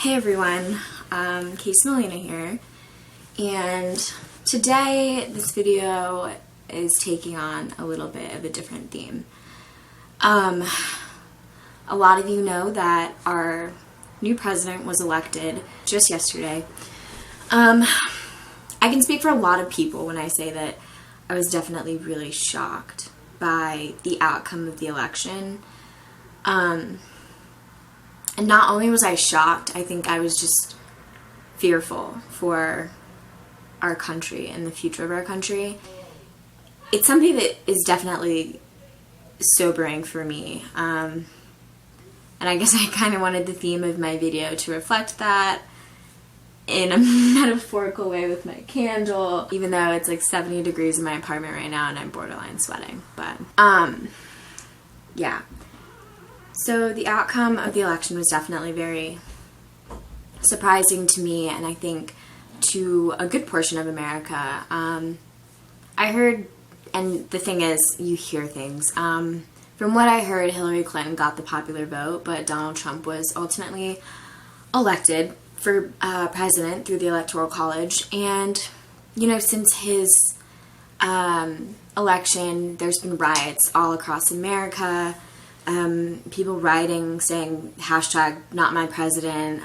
Hey everyone, Casey Molina here, and today this video is taking on a little bit of a different theme. A lot of you know that our new president was elected just yesterday. I can speak for a lot of people when I say that I was definitely really shocked by the outcome of the election. And not only was I shocked, I think I was just fearful for our country and the future of our country. It's something that is definitely sobering for me. And I guess I kind of wanted the theme of my video to reflect that in a metaphorical way with my candle, even though it's like 70 degrees in my apartment right now and I'm borderline sweating. But, yeah. So the outcome of the election was definitely very surprising to me, and I think to a good portion of America. I heard, and the thing is, you hear things. From what I heard, Hillary Clinton got the popular vote, but Donald Trump was ultimately elected for president through the Electoral College. And, you know, since his election, there's been riots all across America. People writing, saying hashtag not my president,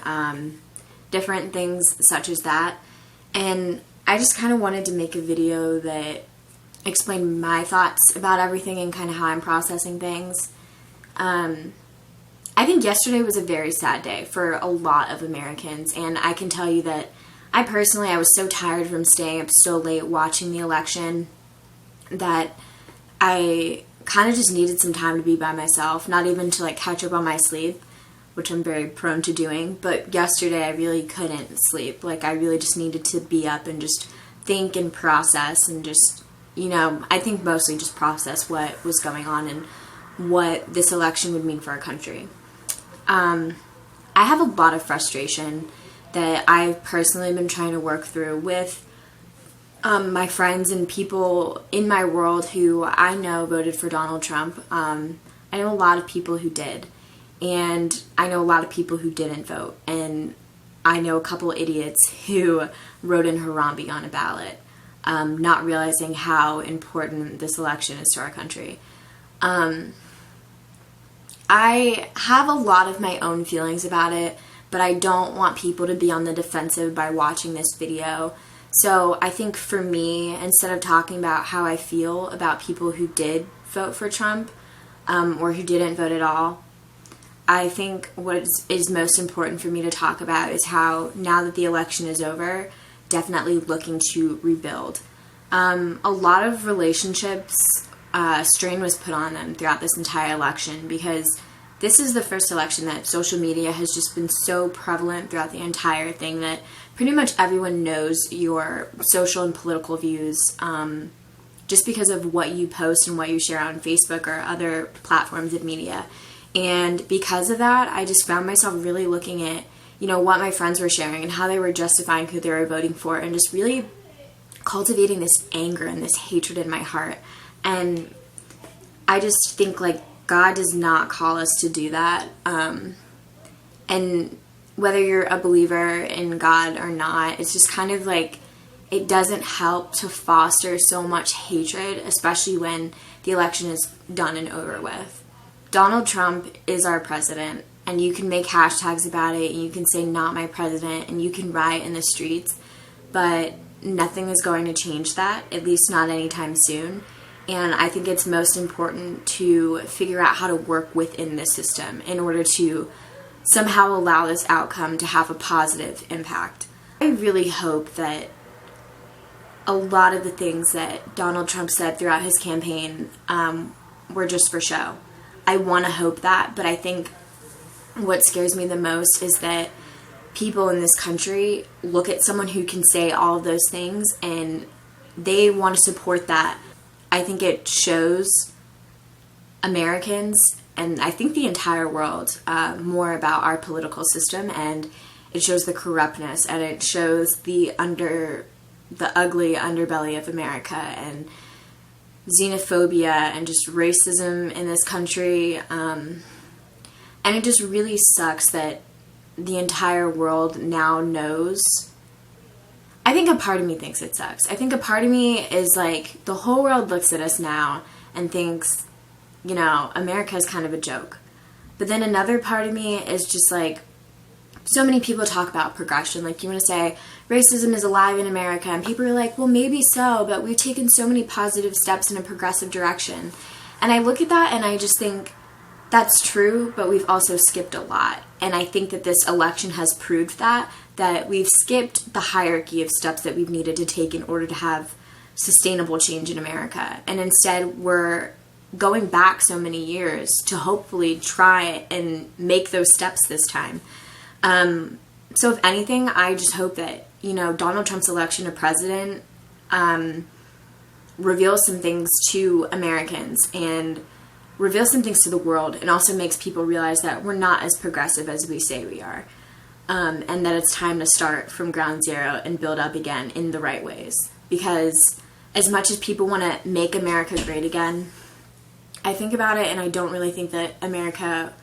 different things such as that. And I just kind of wanted to make a video that explained my thoughts about everything and kind of how I'm processing things. I think yesterday was a very sad day for a lot of Americans, and I can tell you that I was so tired from staying up so late watching the election that I kind of just needed some time to be by myself, not even to like catch up on my sleep, which I'm very prone to doing. But yesterday I really couldn't sleep. Like, I really just needed to be up and just think and process and just, you know, I think mostly just process what was going on and what this election would mean for our country. I have a lot of frustration that I've personally been trying to work through with my friends and people in my world who I know voted for Donald Trump. I know a lot of people who did, and I know a lot of people who didn't vote, and I know a couple idiots who wrote in Harambe on a ballot, not realizing how important this election is to our country. I have a lot of my own feelings about it, but I don't want people to be on the defensive by watching this video. So I think for me, instead of talking about how I feel about people who did vote for Trump, or who didn't vote at all, I think what is most important for me to talk about is how, now that the election is over, definitely looking to rebuild. A lot of relationships, strain was put on them throughout this entire election, because this is the first election that social media has just been so prevalent throughout the entire thing that pretty much everyone knows your social and political views, just because of what you post and what you share on Facebook or other platforms of media. And because of that, I just found myself really looking at, you know, what my friends were sharing and how they were justifying who they were voting for, and just really cultivating this anger and this hatred in my heart. And I just think, like, God does not call us to do that. And whether you're a believer in God or not, it's just kind of like, it doesn't help to foster so much hatred, especially when the election is done and over with. Donald Trump is our president, and you can make hashtags about it, and you can say not my president, and you can riot in the streets, but nothing is going to change that, at least not anytime soon. And I think it's most important to figure out how to work within this system in order to somehow allow this outcome to have a positive impact. I really hope that a lot of the things that Donald Trump said throughout his campaign were just for show. I want to hope that, but I think what scares me the most is that people in this country look at someone who can say all of those things and they want to support that. I think it shows Americans, and I think the entire world, more about our political system, and it shows the corruptness, and it shows the ugly underbelly of America, and xenophobia, and just racism in this country, and it just really sucks that the entire world now knows, I think a part of me thinks it sucks. I think a part of me is like, the whole world looks at us now and thinks, you know, America is kind of a joke. But then another part of me is just like, so many people talk about progression. Like, you want to say racism is alive in America, and people are like, well, maybe so, but we've taken so many positive steps in a progressive direction. And I look at that and I just think, that's true, but we've also skipped a lot. And I think that this election has proved that we've skipped the hierarchy of steps that we've needed to take in order to have sustainable change in America. And instead, we're going back so many years to hopefully try and make those steps this time. So if anything, I just hope that, you know, Donald Trump's election of president reveals some things to Americans and reveals some things to the world, and also makes people realize that we're not as progressive as we say we are. And that it's time to start from ground zero and build up again in the right ways. Because as much as people want to make America great again, I think about it and I don't really think that America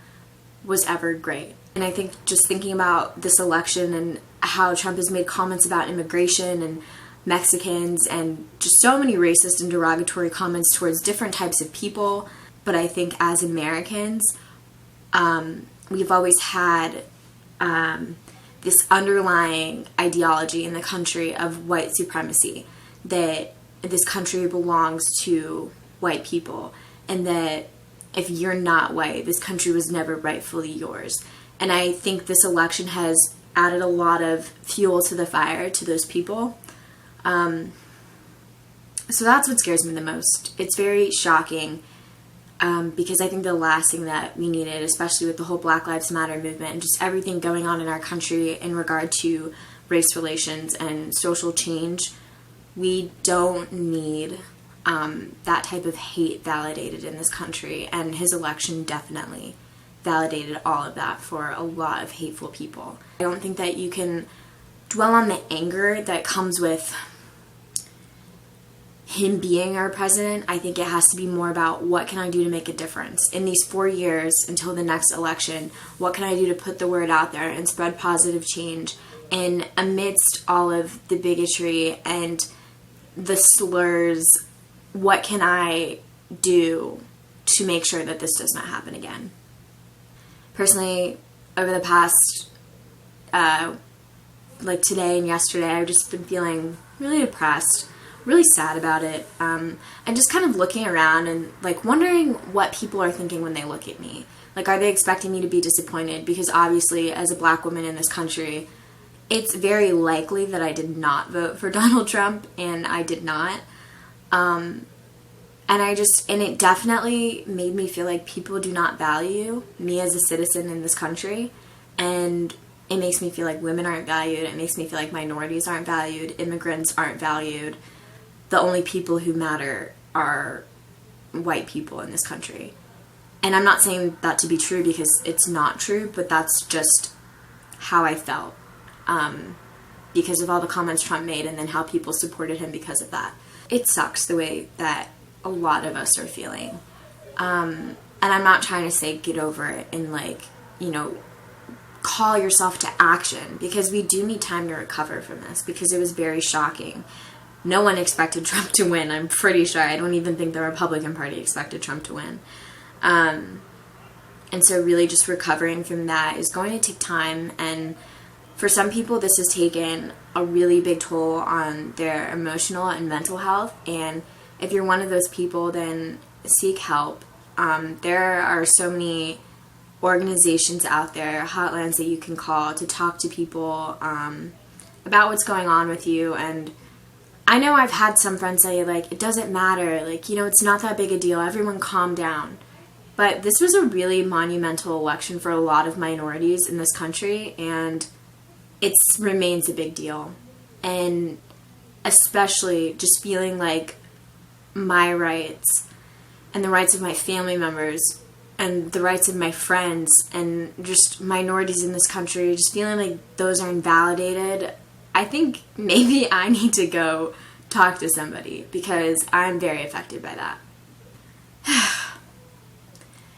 was ever great. And I think just thinking about this election and how Trump has made comments about immigration and Mexicans and just so many racist and derogatory comments towards different types of people. But I think as Americans, we've always had this underlying ideology in the country of white supremacy, that this country belongs to white people, and that if you're not white, this country was never rightfully yours. And I think this election has added a lot of fuel to the fire to those people. So that's what scares me the most. It's very shocking. Because I think the last thing that we needed, especially with the whole Black Lives Matter movement and just everything going on in our country in regard to race relations and social change, we don't need that type of hate validated in this country. And his election definitely validated all of that for a lot of hateful people. I don't think that you can dwell on the anger that comes with him being our president. I think it has to be more about, what can I do to make a difference in these 4 years until the next election? What can I do to put the word out there and spread positive change? And amidst all of the bigotry and the slurs, what can I do to make sure that this does not happen again? Personally, over the past, like today and yesterday, I've just been feeling really depressed, really sad about it, and just kind of looking around and like wondering what people are thinking when they look at me. Like, are they expecting me to be disappointed? Because obviously, as a Black woman in this country, it's very likely that I did not vote for Donald Trump, and I did not. And it definitely made me feel like people do not value me as a citizen in this country, and it makes me feel like women aren't valued. It makes me feel like minorities aren't valued. Immigrants aren't valued. The only people who matter are white people in this country. And I'm not saying that to be true because it's not true, but that's just how I felt. Because of all the comments Trump made and then how people supported him because of that. It sucks the way that a lot of us are feeling. And I'm not trying to say get over it and like, you know, call yourself to action, because we do need time to recover from this, because it was very shocking. No one expected Trump to win, I'm pretty sure. I don't even think the Republican Party expected Trump to win. And so really just recovering from that is going to take time, and for some people this has taken a really big toll on their emotional and mental health, and if you're one of those people, then seek help. There are so many organizations out there, hotlines that you can call to talk to people about what's going on with you. And I know I've had some friends say, like, it doesn't matter, like, you know, it's not that big a deal, everyone calm down. But this was a really monumental election for a lot of minorities in this country, and it remains a big deal. And especially just feeling like my rights and the rights of my family members and the rights of my friends and just minorities in this country, just feeling like those are invalidated, I think maybe I need to go talk to somebody, because I'm very affected by that.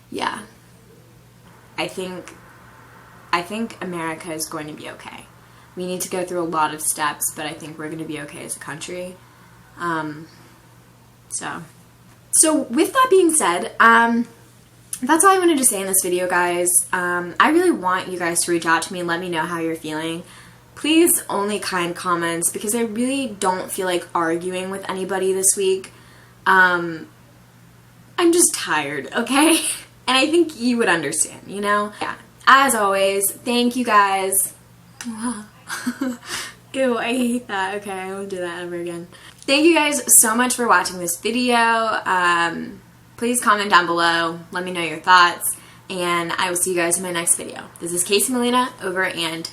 Yeah. I think I think America is going to be okay. We need to go through a lot of steps, but I think we're going to be okay as a country. So with that being said, that's all I wanted to say in this video, guys. I really want you guys to reach out to me and let me know how you're feeling. Please, only kind comments, because I really don't feel like arguing with anybody this week. I'm just tired, okay? And I think you would understand, you know? Yeah. As always, thank you guys. Ew, I hate that. Okay, I won't do that ever again. Thank you guys so much for watching this video. Please comment down below. Let me know your thoughts. And I will see you guys in my next video. This is Casey Molina, over and